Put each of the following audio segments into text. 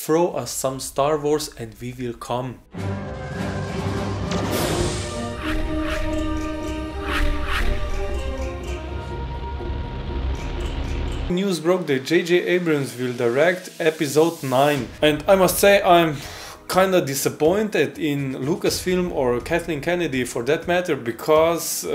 throw us some Star Wars and we will come. News broke that JJ Abrams will direct episode 9, and I must say I'm kinda disappointed in Lucasfilm or Kathleen Kennedy for that matter, because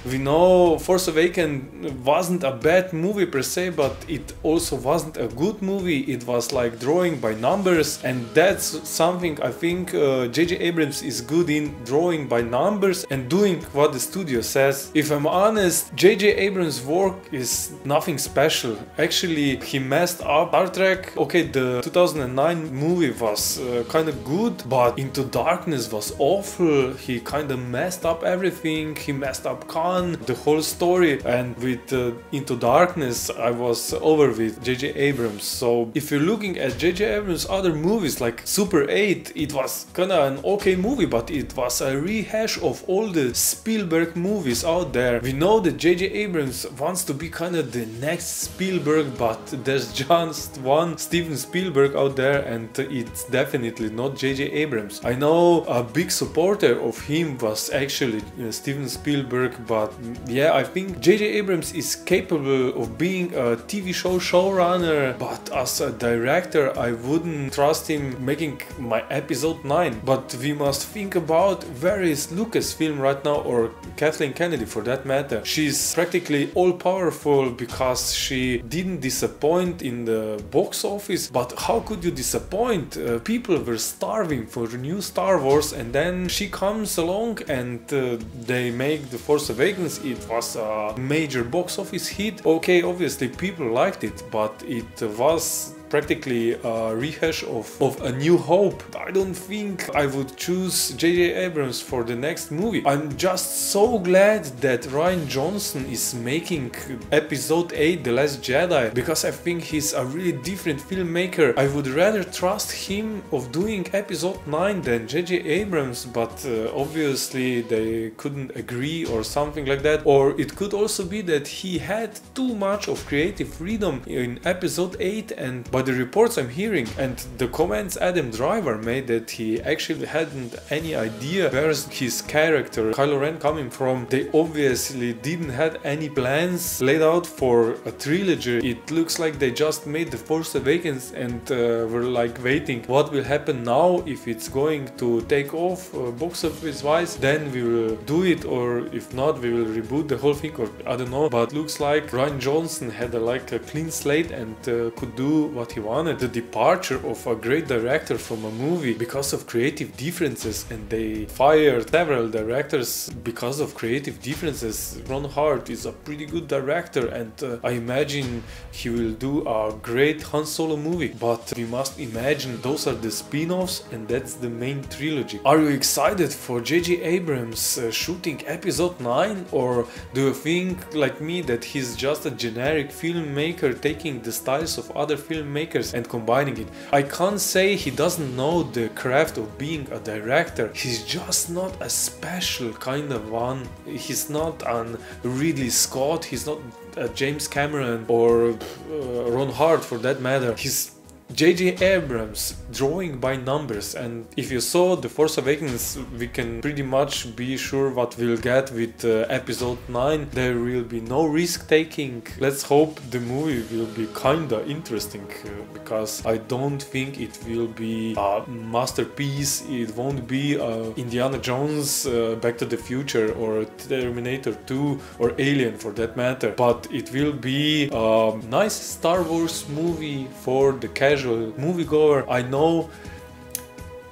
we know Force Awakens wasn't a bad movie per se, but it also wasn't a good movie. It was like drawing by numbers, and that's something I think JJ Abrams is good in, drawing by numbers and doing what the studio says. If I'm honest, JJ Abrams' work is nothing special. Actually, he messed up Star Trek. Okay, the 2009 movie was kind of good, but Into Darkness was awful. He kind of messed up everything. He messed up Khan, the whole story, and with Into Darkness I was over with JJ Abrams. So if you're looking at JJ Abrams' other movies like Super 8, it was kinda an okay movie, but it was a rehash of all the Spielberg movies out there. We know that JJ Abrams wants to be kind of the next Spielberg, but there's just one Steven Spielberg out there, and it's definitely not JJ Abrams. I know a big supporter of him was actually Steven Spielberg, but yeah, I think JJ Abrams is capable of being a TV show showrunner, but as a director I wouldn't trust him making my episode 9. But we must think about where is Lucasfilm right now, or Kathleen Kennedy for that matter. She's practically all powerful because she didn't disappoint in the box office, but how could you disappoint? People were starving for new Star Wars, and then she comes along and they make The Force Awakens. It was a major box office hit. Okay, obviously people liked it, but it was practically a rehash of A New Hope. I don't think I would choose JJ Abrams for the next movie. I'm just so glad that Rian Johnson is making episode 8 The Last Jedi, because I think he's a really different filmmaker. I would rather trust him of doing episode 9 than JJ Abrams, but obviously they couldn't agree or something like that. Or it could also be that he had too much of creative freedom in episode 8, and by the reports I'm hearing and the comments Adam Driver made, that he actually hadn't any idea where's his character Kylo Ren coming from. They obviously didn't have any plans laid out for a trilogy. It looks like they just made The Force Awakens and were like waiting what will happen now. If it's going to take off box office wise, then we will do it, or if not we will reboot the whole thing, or I don't know. But looks like Rian Johnson had like a clean slate and could do what he wanted. The departure of a great director from a movie because of creative differences, and they fired several directors because of creative differences. Ron Howard is a pretty good director, and I imagine he will do a great Han Solo movie, but we must imagine those are the spin-offs and that's the main trilogy. Are you excited for JJ Abrams shooting episode 9, or do you think like me that he's just a generic filmmaker taking the styles of other filmmakers and combining it? I can't say he doesn't know the craft of being a director. He's just not a special kind of one. He's not an Ridley Scott, he's not a James Cameron or Ron Howard for that matter. He's JJ Abrams drawing by numbers, and if you saw The Force Awakens, we can pretty much be sure what we'll get with episode 9. There will be no risk taking. Let's hope the movie will be kinda interesting, because I don't think it will be a masterpiece. It won't be Indiana Jones, Back to the Future, or Terminator 2, or Alien for that matter, but it will be a nice Star Wars movie for the casual moviegoer. I know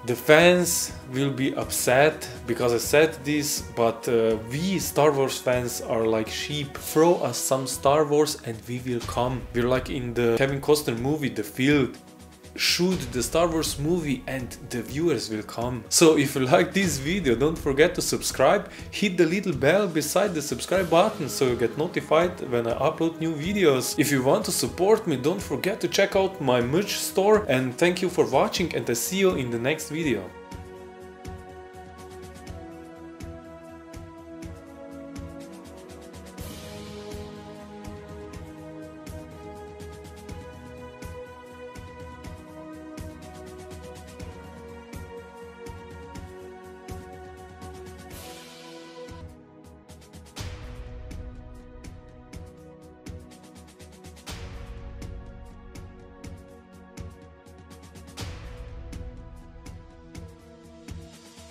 the fans will be upset because I said this, but we Star Wars fans are like sheep. Throw us some Star Wars and we will come. We're like in the Kevin Costner movie The Field. Shoot the Star Wars movie and the viewers will come. So if you like this video, don't forget to subscribe, hit the little bell beside the subscribe button so you get notified when I upload new videos. If you want to support me, don't forget to check out my merch store, and thank you for watching, and I see you in the next video.